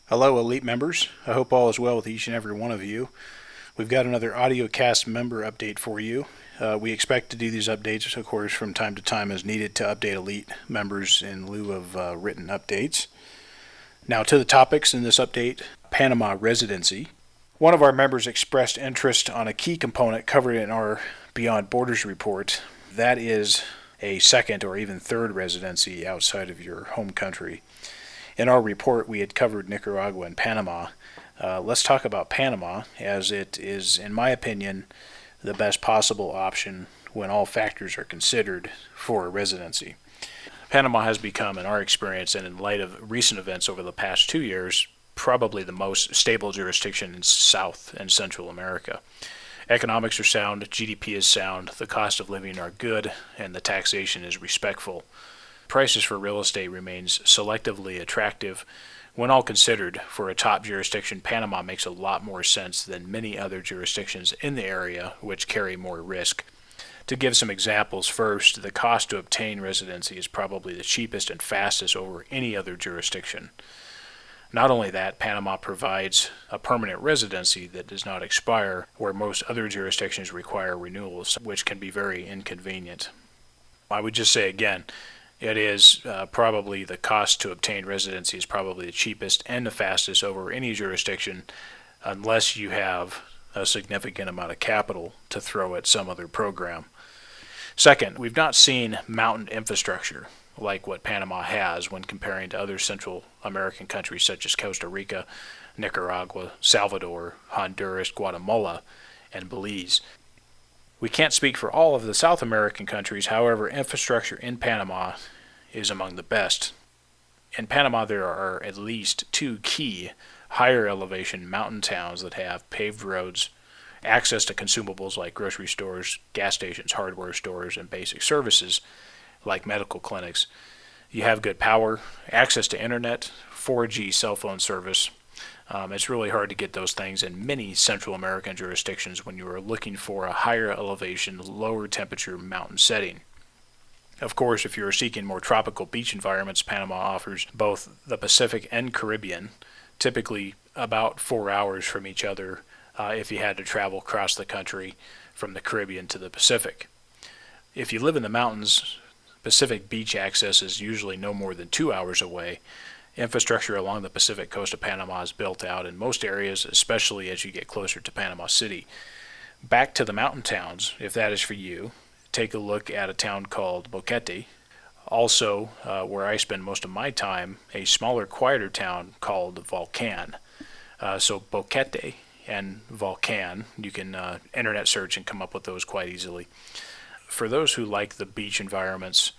Hello, Elite members. I hope all is well with each and every one of you. We've got another AudioCast member update for you. We expect to do these updates, of course, from time to time as needed to update Elite members in lieu of written updates. Now to the topics in this update. Panama Residency. One of our members expressed interest on a key component covered in our Beyond Borders report. That is a second or even third residency outside of your home country. In our report, we had covered Nicaragua and Panama. Let's talk about Panama, as it is, in my opinion, the best possible option when all factors are considered for a residency. Panama has become, in our experience and in light of recent events over the past 2 years, probably the most stable jurisdiction in South and Central America. Economics are sound, GDP is sound, the cost of living are good, and the taxation is respectful. Prices for real estate remains selectively attractive. When all considered, for a top jurisdiction, Panama makes a lot more sense than many other jurisdictions in the area which carry more risk. To give some examples, first, the cost to obtain residency is probably the cheapest and fastest over any other jurisdiction. Not only that, Panama provides a permanent residency that does not expire, where most other jurisdictions require renewals, which can be very inconvenient. I would just say again, it is probably the cost to obtain residency is probably the cheapest and the fastest over any jurisdiction, unless you have a significant amount of capital to throw at some other program. Second, we've not seen mountain infrastructure like what Panama has when comparing to other Central American countries such as Costa Rica, Nicaragua, Salvador, Honduras, Guatemala, and Belize. We can't speak for all of the South American countries, however, infrastructure in Panama is among the best. In Panama, there are at least 2 key higher elevation mountain towns that have paved roads, access to consumables like grocery stores, gas stations, hardware stores, and basic services like medical clinics. You have good power, access to internet, 4G cell phone service. It's really hard to get those things in many Central American jurisdictions when you are looking for a higher elevation, lower temperature mountain setting. Of course, if you are seeking more tropical beach environments, Panama offers both the Pacific and Caribbean, typically about 4 hours from each other if you had to travel across the country from the Caribbean to the Pacific. If you live in the mountains, Pacific beach access is usually no more than 2 hours away. Infrastructure along the Pacific coast of Panama is built out in most areas, especially as you get closer to Panama City. Back to the mountain towns, if that is for you, take a look at a town called Boquete. Also, where I spend most of my time, a smaller, quieter town called Volcan. So Boquete and Volcan, you can internet search and come up with those quite easily. For those who like the beach environments,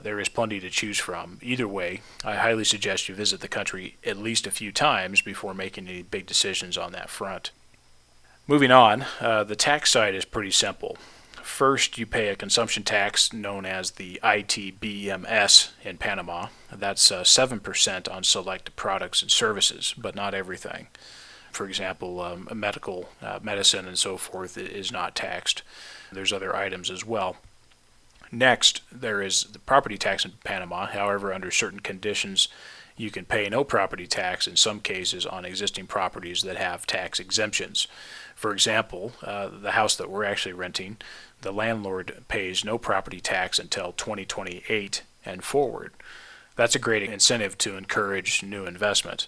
there is plenty to choose from. Either way, I highly suggest you visit the country at least a few times before making any big decisions on that front. Moving on, the tax side is pretty simple. First, you pay a consumption tax known as the ITBMS in Panama. That's 7% on select products and services, but not everything. For example, medicine and so forth is not taxed. There's other items as well. Next, there is the property tax in Panama. However, under certain conditions, you can pay no property tax in some cases on existing properties that have tax exemptions. For example, the house that we're actually renting, the landlord pays no property tax until 2028 and forward. That's a great incentive to encourage new investment.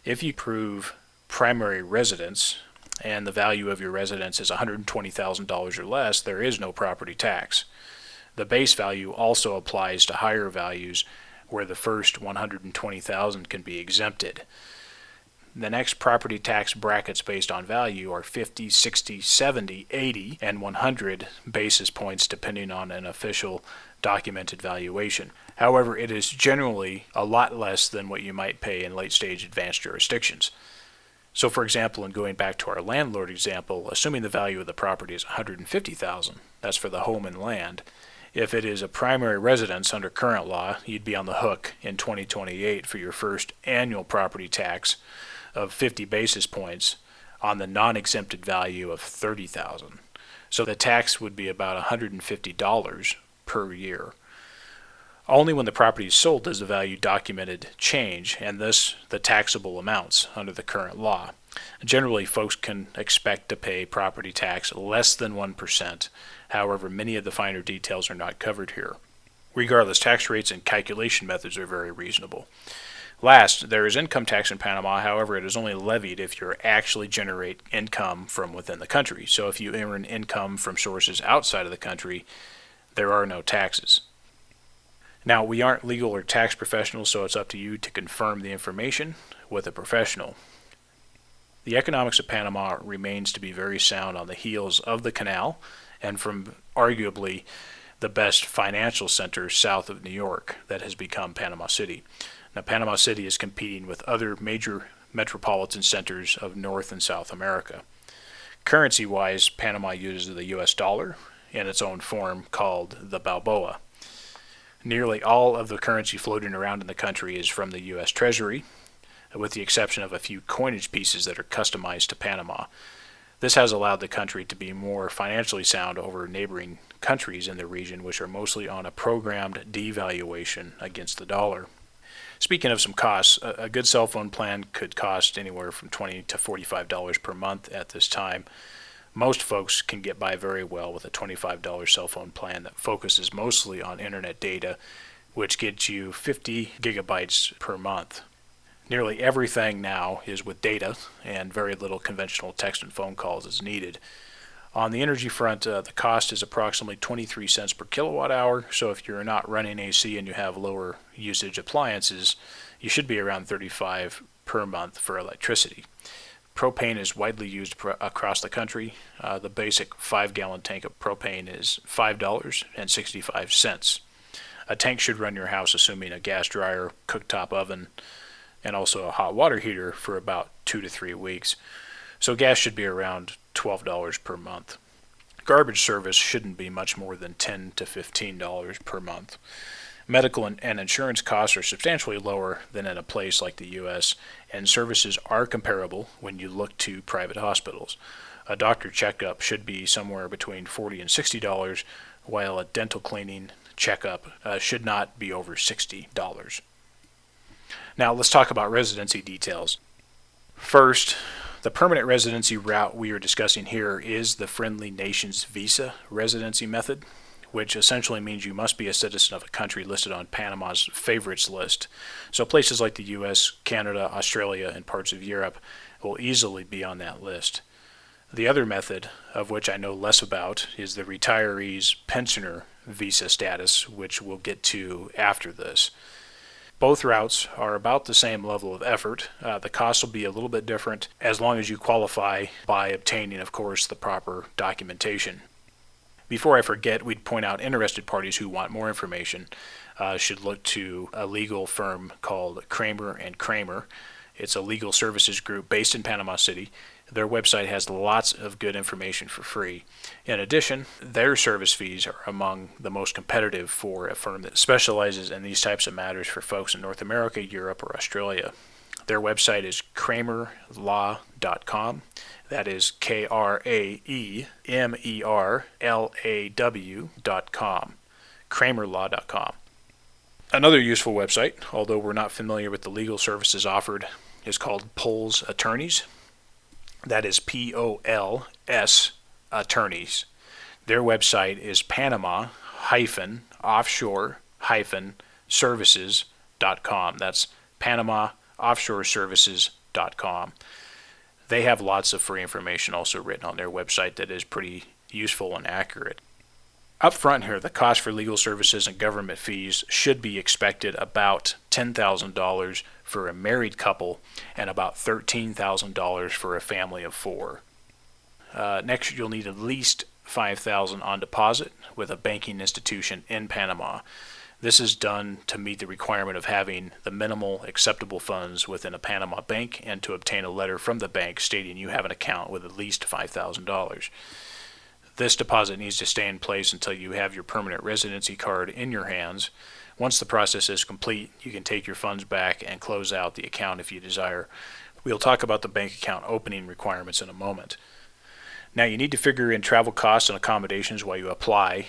If you prove primary residence and the value of your residence is $120,000 or less, there is no property tax. The base value also applies to higher values where the first $120,000 can be exempted. The next property tax brackets based on value are 50, 60, 70, 80, and 100 basis points depending on an official documented valuation. However, it is generally a lot less than what you might pay in late-stage advanced jurisdictions. So for example, in going back to our landlord example, assuming the value of the property is $150,000, that's for the home and land. If it is a primary residence under current law, you'd be on the hook in 2028 for your first annual property tax of 50 basis points on the non-exempted value of $30,000. So the tax would be about $150 per year. Only when the property is sold does the value documented change, and thus the taxable amounts under the current law. Generally, folks can expect to pay property tax less than 1%. However, many of the finer details are not covered here. Regardless, tax rates and calculation methods are very reasonable. Last, there is income tax in Panama. However, it is only levied if you actually generate income from within the country. So if you earn income from sources outside of the country, there are no taxes. Now, we aren't legal or tax professionals, so it's up to you to confirm the information with a professional. The economics of Panama remains to be very sound on the heels of the canal and from arguably the best financial center south of New York that has become Panama City. Now, Panama City is competing with other major metropolitan centers of North and South America. Currency-wise, Panama uses the U.S. dollar in its own form called the Balboa. Nearly all of the currency floating around in the country is from the U.S. Treasury, with the exception of a few coinage pieces that are customized to Panama. This has allowed the country to be more financially sound over neighboring countries in the region, which are mostly on a programmed devaluation against the dollar. Speaking of some costs, a good cell phone plan could cost anywhere from $20 to $45 per month at this time. Most folks can get by very well with a $25 cell phone plan that focuses mostly on internet data, which gets you 50 gigabytes per month. Nearly everything now is with data, and very little conventional text and phone calls is needed. On the energy front, the cost is approximately 23 cents per kilowatt hour, so if you're not running AC and you have lower usage appliances, you should be around 35 per month for electricity. Propane is widely used across the country. The basic 5-gallon tank of propane is $5.65. A tank should run your house, assuming a gas dryer, cooktop oven, and also a hot water heater, for about 2 to 3 weeks. So gas should be around $12 per month. Garbage service shouldn't be much more than $10 to $15 per month. Medical and insurance costs are substantially lower than in a place like the U.S., and services are comparable when you look to private hospitals. A doctor checkup should be somewhere between $40 and $60, while a dental cleaning checkup should not be over $60. Now let's talk about residency details. First, the permanent residency route we are discussing here is the Friendly Nations Visa residency method, which essentially means you must be a citizen of a country listed on Panama's favorites list. So places like the US, Canada, Australia, and parts of Europe will easily be on that list. The other method, of which I know less about, is the retirees pensioner visa status, which we'll get to after this. Both routes are about the same level of effort. The cost will be a little bit different as long as you qualify by obtaining, of course, the proper documentation. Before I forget, we'd point out interested parties who want more information should look to a legal firm called Kramer and Kramer. It's a legal services group based in Panama City. Their website has lots of good information for free. In addition, their service fees are among the most competitive for a firm that specializes in these types of matters for folks in North America, Europe, or Australia. Their website is kramerlaw.com. That is KRAEMERLAW.com. kramerlaw.com. Another useful website, although we're not familiar with the legal services offered, is called Pols Attorneys. That is POLS Attorneys. Their website is Panama-offshore-services.com. That's Panama-offshore-services.com. They have lots of free information also written on their website that is pretty useful and accurate. Up front here, the cost for legal services and government fees should be expected about $10,000 for a married couple and about $13,000 for a family of 4. Next, you'll need at least $5,000 on deposit with a banking institution in Panama. This is done to meet the requirement of having the minimal acceptable funds within a Panama bank and to obtain a letter from the bank stating you have an account with at least $5,000. This deposit needs to stay in place until you have your permanent residency card in your hands. Once the process is complete, you can take your funds back and close out the account if you desire. We'll talk about the bank account opening requirements in a moment. Now, you need to figure in travel costs and accommodations while you apply,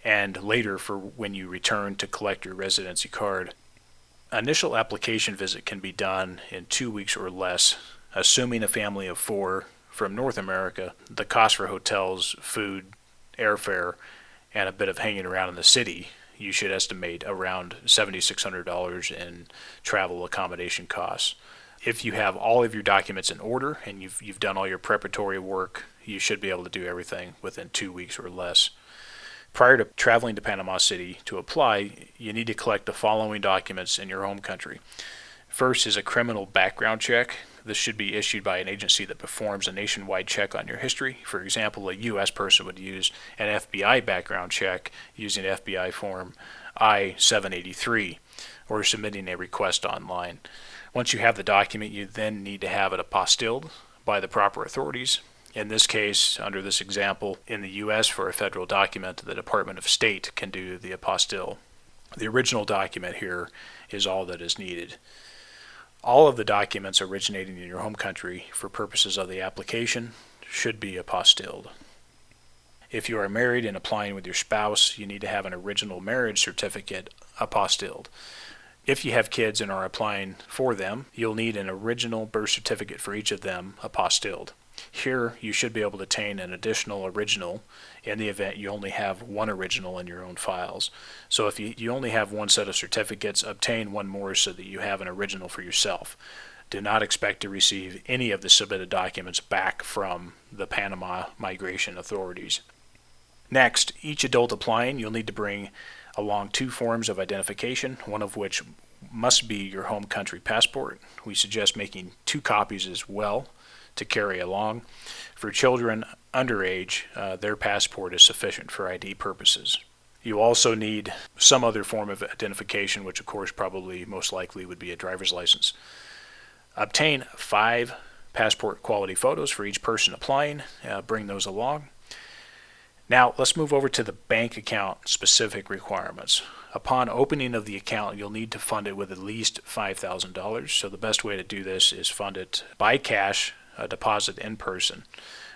and later for when you return to collect your residency card. Initial application visit can be done in 2 weeks or less, assuming a family of 4 from North America. The cost for hotels, food, airfare, and a bit of hanging around in the city, you should estimate around $7,600 in travel accommodation costs. If you have all of your documents in order and you've done all your preparatory work, you should be able to do everything within 2 weeks or less. Prior to traveling to Panama City to apply, you need to collect the following documents in your home country. First is a criminal background check. This should be issued by an agency that performs a nationwide check on your history. For example, a U.S. person would use an FBI background check using FBI form I-783 or submitting a request online. Once you have the document, you then need to have it apostilled by the proper authorities. In this case, under this example, in the U.S. for a federal document, the Department of State can do the apostille. The original document here is all that is needed. All of the documents originating in your home country for purposes of the application should be apostilled. If you are married and applying with your spouse, you need to have an original marriage certificate apostilled. If you have kids and are applying for them, you'll need an original birth certificate for each of them apostilled. Here, you should be able to obtain an additional original in the event you only have one original in your own files. So if you only have one set of certificates, obtain one more so that you have an original for yourself. Do not expect to receive any of the submitted documents back from the Panama migration authorities. Next, each adult applying, you'll need to bring along 2 forms of identification, one of which must be your home country passport. We suggest making 2 copies as well to carry along. For children underage, their passport is sufficient for ID purposes. You also need some other form of identification, which of course probably most likely would be a driver's license. Obtain 5 passport quality photos for each person applying. Bring those along. Now let's move over to the bank account specific requirements. Upon opening of the account, you'll need to fund it with at least $5,000. So the best way to do this is fund it by cash, a deposit in person.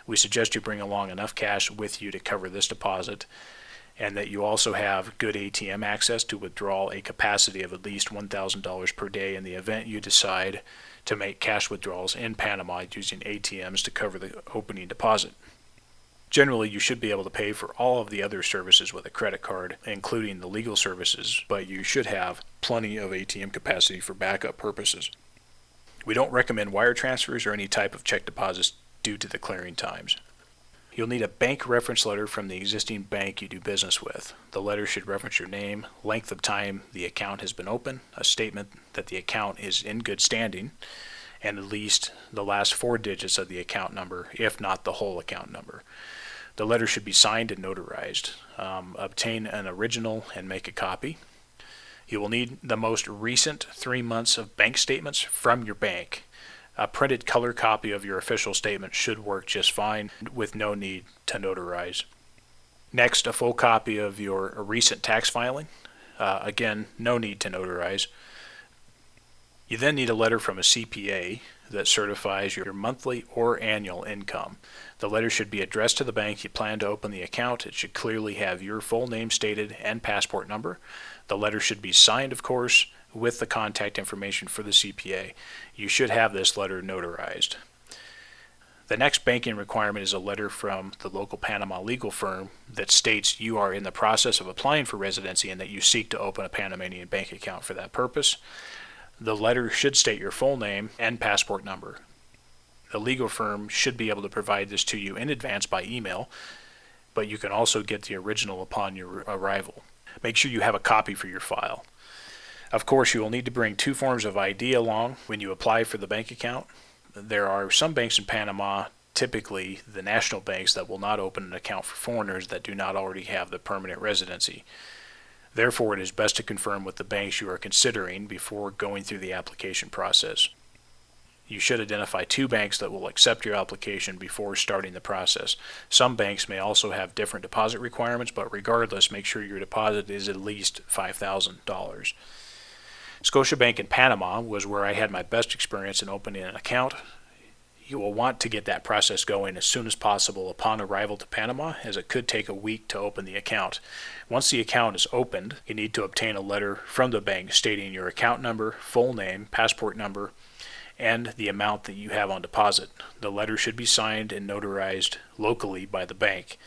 We suggest you bring along enough cash with you to cover this deposit, and that you also have good ATM access to withdraw a capacity of at least $1,000 per day in the event you decide to make cash withdrawals in Panama using ATMs to cover the opening deposit. Generally, you should be able to pay for all of the other services with a credit card, including the legal services, but you should have plenty of ATM capacity for backup purposes. We don't recommend wire transfers or any type of check deposits due to the clearing times. You'll need a bank reference letter from the existing bank you do business with. The letter should reference your name, length of time the account has been open, a statement that the account is in good standing, and at least the last 4 digits of the account number, if not the whole account number. The letter should be signed and notarized. Obtain an original and make a copy. You will need the most recent 3 months of bank statements from your bank. A printed color copy of your official statement should work just fine with no need to notarize. Next, a full copy of your recent tax filing. Again, no need to notarize. You then need a letter from a CPA that certifies your monthly or annual income. The letter should be addressed to the bank you plan to open the account. It should clearly have your full name stated and passport number. The letter should be signed, of course, with the contact information for the CPA. You should have this letter notarized. The next banking requirement is a letter from the local Panama legal firm that states you are in the process of applying for residency and that you seek to open a Panamanian bank account for that purpose. The letter should state your full name and passport number. The legal firm should be able to provide this to you in advance by email, but you can also get the original upon your arrival. Make sure you have a copy for your file. Of course, you will need to bring 2 forms of ID along when you apply for the bank account. There are some banks in Panama, typically the national banks, that will not open an account for foreigners that do not already have the permanent residency. Therefore, it is best to confirm with the banks you are considering before going through the application process. You should identify 2 banks that will accept your application before starting the process. Some banks may also have different deposit requirements, but regardless, make sure your deposit is at least $5,000. Scotiabank in Panama was where I had my best experience in opening an account. You will want to get that process going as soon as possible upon arrival to Panama, as it could take a week to open the account. Once the account is opened, you need to obtain a letter from the bank stating your account number, full name, passport number, and the amount that you have on deposit. The letter should be signed and notarized locally by the bank.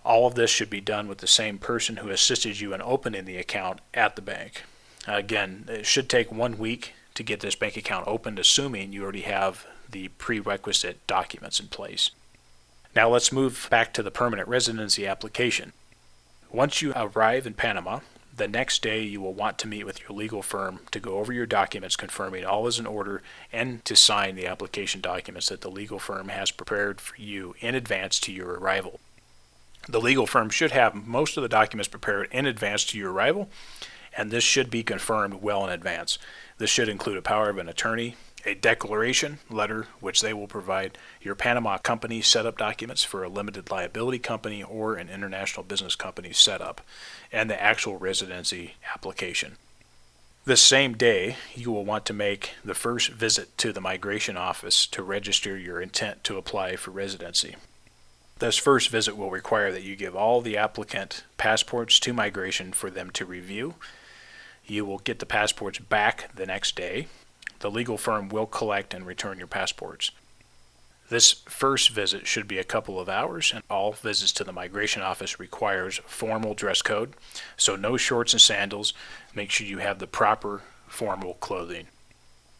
All of this should be done with the same person who assisted you in opening the account at the bank. Again, it should take 1 week to get this bank account opened, assuming you already have the prerequisite documents in place. Now let's move back to the permanent residency application. Once you arrive in Panama, the next day you will want to meet with your legal firm to go over your documents confirming all is in order and to sign the application documents that the legal firm has prepared for you in advance to your arrival. The legal firm should have most of the documents prepared in advance to your arrival, and this should be confirmed well in advance. This should include a power of an attorney, a declaration letter, which they will provide, your Panama company setup documents for a limited liability company or an international business company setup, and the actual residency application. This same day, you will want to make the first visit to the migration office to register your intent to apply for residency. This first visit will require that you give all the applicant passports to migration for them to review. You will get the passports back the next day. The legal firm will collect and return your passports. This first visit should be a couple of hours, and all visits to the migration office requires formal dress code, so no shorts and sandals. Make sure you have the proper formal clothing.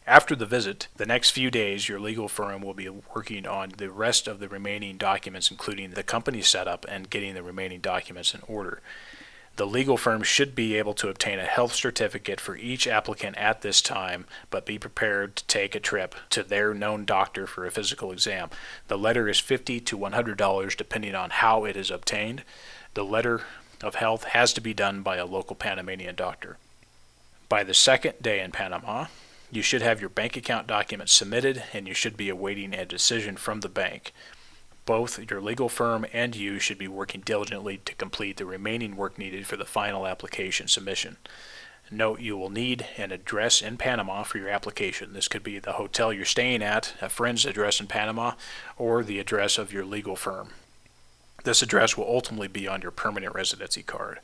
After the visit, the next few days, your legal firm will be working on the rest of the remaining documents, including the company setup and getting the remaining documents in order. The legal firm should be able to obtain a health certificate for each applicant at this time, but be prepared to take a trip to their known doctor for a physical exam. The letter is $50 to $100 depending on how it is obtained. The letter of health has to be done by a local Panamanian doctor. By the second day in Panama, you should have your bank account documents submitted, and you should be awaiting a decision from the bank. Both your legal firm and you should be working diligently to complete the remaining work needed for the final application submission. Note, you will need an address in Panama for your application. This could be the hotel you're staying at, a friend's address in Panama, or the address of your legal firm. This address will ultimately be on your permanent residency card.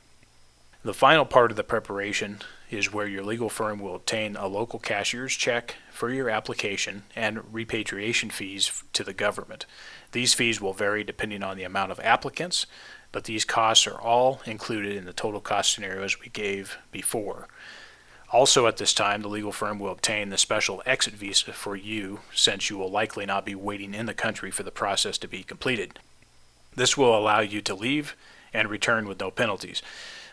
The final part of the preparation is where your legal firm will obtain a local cashier's check for your application and repatriation fees to the government. These fees will vary depending on the amount of applicants, but these costs are all included in the total cost scenarios we gave before. Also at this time, the legal firm will obtain the special exit visa for you, since you will likely not be waiting in the country for the process to be completed. This will allow you to leave and return with no penalties.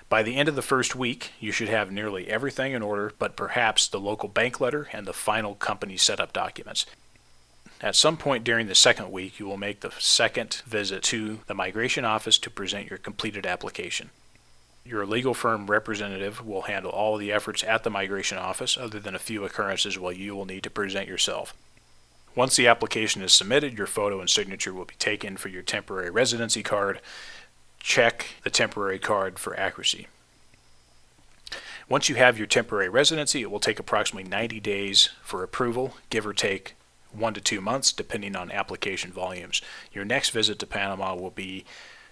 By the end of the first week, you should have nearly everything in order, but perhaps the local bank letter and the final company setup documents. At some point during the second week, you will make the second visit to the migration office to present your completed application. Your legal firm representative will handle all the efforts at the migration office, other than a few occurrences where you will need to present yourself. Once the application is submitted, your photo and signature will be taken for your temporary residency card. Check the temporary card for accuracy. Once you have your temporary residency, it will take approximately 90 days for approval, give or take 1 to 2 months, depending on application volumes. Your next visit to Panama will be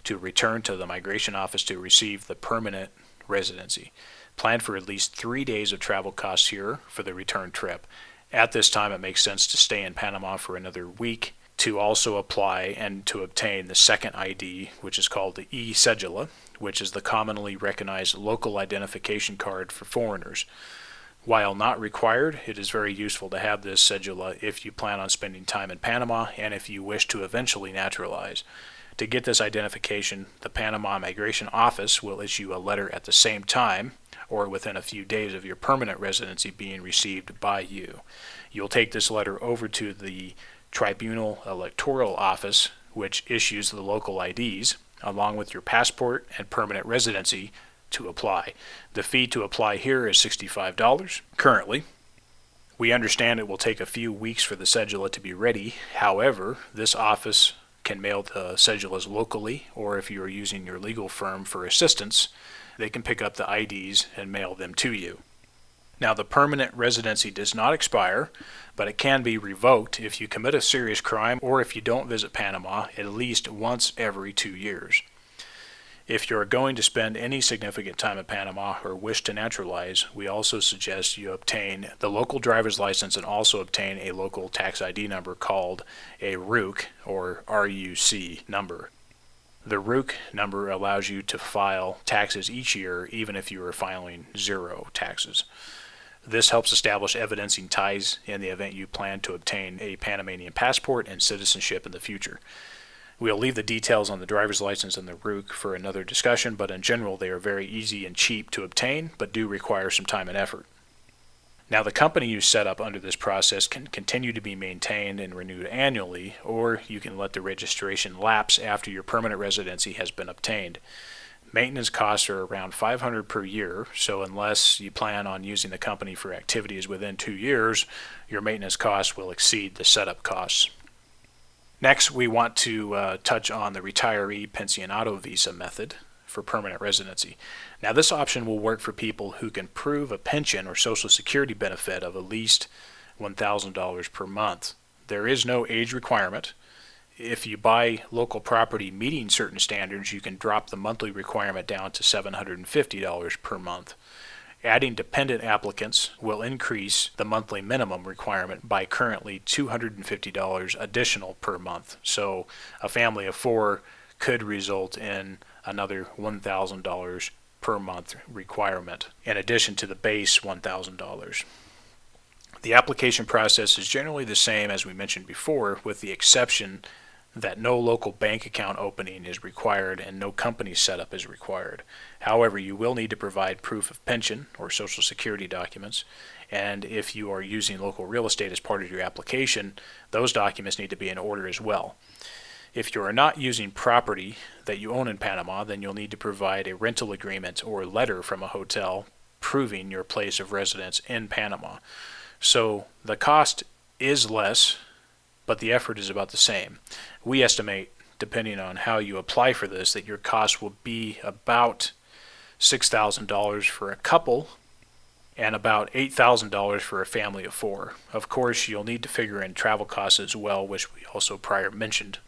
to return to the migration office to receive the permanent residency. Plan for at least 3 days of travel costs here for the return trip. At this time, it makes sense to stay in Panama for another week to also apply and to obtain the second ID, which is called the e-cedula, which is the commonly recognized local identification card for foreigners. While not required, it is very useful to have this cedula if you plan on spending time in Panama and if you wish to eventually naturalize. To get this identification, the Panama Migration Office will issue a letter at the same time or within a few days of your permanent residency being received by you. You'll take this letter over to the Tribunal Electoral Office, which issues the local IDs, along with your passport and permanent residency to apply. The fee to apply here is $65 currently. We understand it will take a few weeks for the cedula to be ready. However, this office can mail the cedulas locally, or if you are using your legal firm for assistance, they can pick up the IDs and mail them to you. Now, the permanent residency does not expire, but it can be revoked if you commit a serious crime or if you don't visit Panama at least once every 2 years. If you're going to spend any significant time in Panama or wish to naturalize, we also suggest you obtain the local driver's license and also obtain a local tax ID number called a RUC or RUC number. The RUC number allows you to file taxes each year even if you are filing 0 taxes. This helps establish evidencing ties in the event you plan to obtain a Panamanian passport and citizenship in the future. We'll leave the details on the driver's license and the RUC for another discussion, but in general they are very easy and cheap to obtain, but do require some time and effort. Now, the company you set up under this process can continue to be maintained and renewed annually, or you can let the registration lapse after your permanent residency has been obtained. Maintenance costs are around $500 per year, so unless you plan on using the company for activities within 2 years, your maintenance costs will exceed the setup costs. Next, we want to touch on the retiree pensionado visa method for permanent residency. Now, this option will work for people who can prove a pension or Social Security benefit of at least $1,000 per month. There is no age requirement. If you buy local property meeting certain standards, you can drop the monthly requirement down to $750 per month. Adding dependent applicants will increase the monthly minimum requirement by currently $250 additional per month. So a family of 4 could result in another $1,000 per month requirement, in addition to the base $1,000. The application process is generally the same as we mentioned before, with the exception that no local bank account opening is required and no company setup is required. However, you will need to provide proof of pension or Social Security documents, and if you are using local real estate as part of your application, those documents need to be in order as well. If you are not using property that you own in Panama, then you'll need to provide a rental agreement or letter from a hotel proving your place of residence in Panama. So the cost is less, but the effort is about the same. We estimate, depending on how you apply for this, that your cost will be about $6,000 for a couple and about $8,000 for a family of 4. Of course, you'll need to figure in travel costs as well, which we also prior mentioned.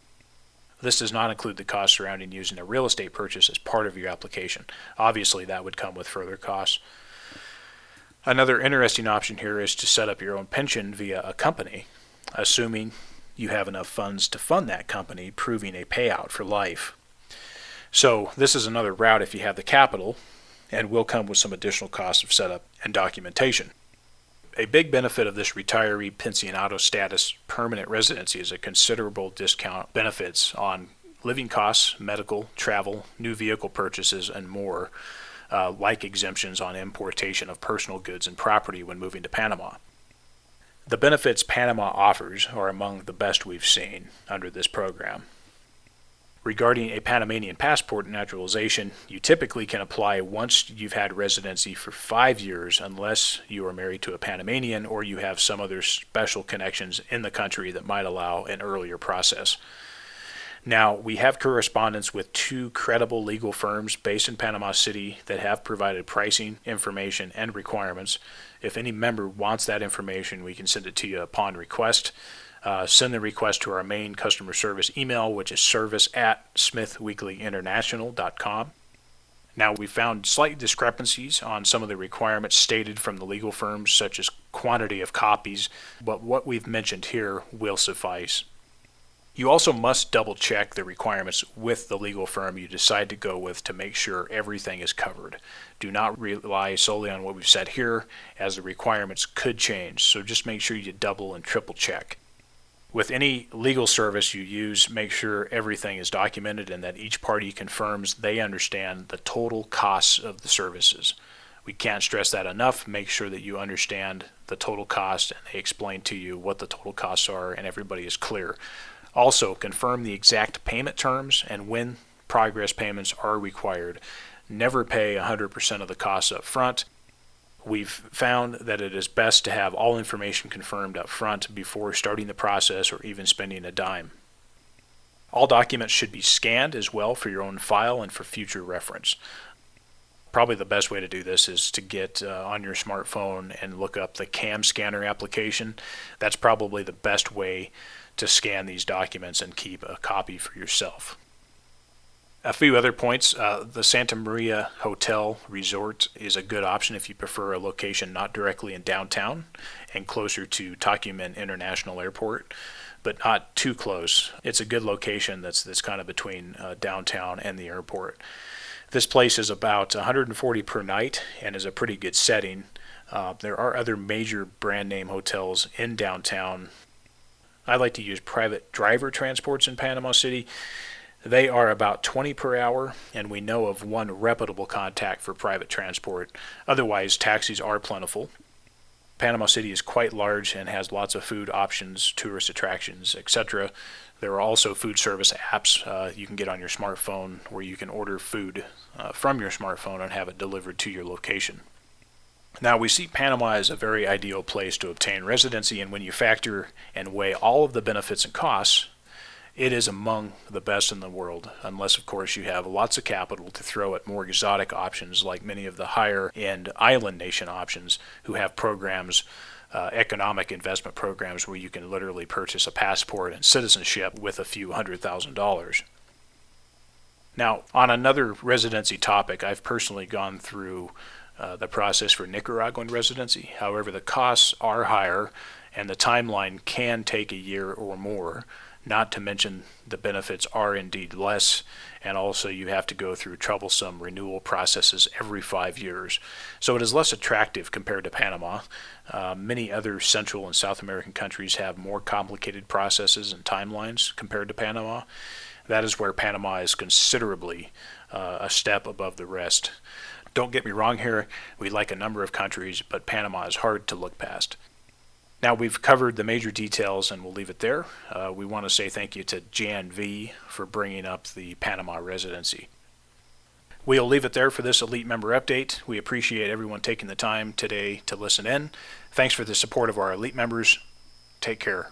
This does not include the costs surrounding using a real estate purchase as part of your application. Obviously, that would come with further costs. Another interesting option here is to set up your own pension via a company, assuming you have enough funds to fund that company, proving a payout for life. So this is another route if you have the capital, and will come with some additional costs of setup and documentation. A big benefit of this retiree pensionado status permanent residency is a considerable discount benefits on living costs, medical, travel, new vehicle purchases, and more, like exemptions on importation of personal goods and property when moving to Panama. The benefits Panama offers are among the best we've seen under this program. Regarding a Panamanian passport and naturalization, you typically can apply once you've had residency for 5 years unless you are married to a Panamanian or you have some other special connections in the country that might allow an earlier process. Now, we have correspondence with 2 credible legal firms based in Panama City that have provided pricing, information, and requirements. If any member wants that information, we can send it to you upon request. Send the request to our main customer service email, which is service@smithweeklyinternational.com. Now, we found slight discrepancies on some of the requirements stated from the legal firms, such as quantity of copies, but what we've mentioned here will suffice. You also must double check the requirements with the legal firm you decide to go with to make sure everything is covered. Do not rely solely on what we've said here, as the requirements could change, so just make sure you double and triple check. With any legal service you use, make sure everything is documented and that each party confirms they understand the total costs of the services. We can't stress that enough. Make sure that you understand the total cost and they explain to you what the total costs are and everybody is clear. Also, confirm the exact payment terms and when progress payments are required. Never pay 100% of the costs up front. We've found that it is best to have all information confirmed up front before starting the process or even spending a dime. All documents should be scanned as well for your own file and for future reference. Probably the best way to do this is to get on your smartphone and look up the CAM scanner application. That's probably the best way to scan these documents and keep a copy for yourself. A few other points. The Santa Maria Hotel Resort is a good option if you prefer a location not directly in downtown and closer to Tocumen International Airport, but not too close. It's a good location that's kind of between downtown and the airport. This place is about $140 per night and is a pretty good setting. There are other major brand name hotels in downtown. I like to use private driver transports in Panama City. They are about $20 per hour, and we know of one reputable contact for private transport. Otherwise, taxis are plentiful. Panama City is quite large and has lots of food options, tourist attractions, etc. There are also food service apps you can get on your smartphone where you can order food from your smartphone and have it delivered to your location. Now, we see Panama as a very ideal place to obtain residency, and when you factor and weigh all of the benefits and costs, it is among the best in the world, unless, of course, you have lots of capital to throw at more exotic options like many of the higher-end island nation options who have programs, economic investment programs where you can literally purchase a passport and citizenship with a few $100,000. Now, on another residency topic, I've personally gone through the process for Nicaraguan residency. However, the costs are higher and the timeline can take a year or more. Not to mention the benefits are indeed less, and also you have to go through troublesome renewal processes every 5 years. So it is less attractive compared to Panama. Many other Central and South American countries have more complicated processes and timelines compared to Panama. That is where Panama is considerably a step above the rest. Don't get me wrong here, we like a number of countries, but Panama is hard to look past. Now, we've covered the major details and we'll leave it there. We want to say thank you to Jan V for bringing up the Panama residency. We'll leave it there for this Elite Member Update. We appreciate everyone taking the time today to listen in. Thanks for the support of our Elite members. Take care.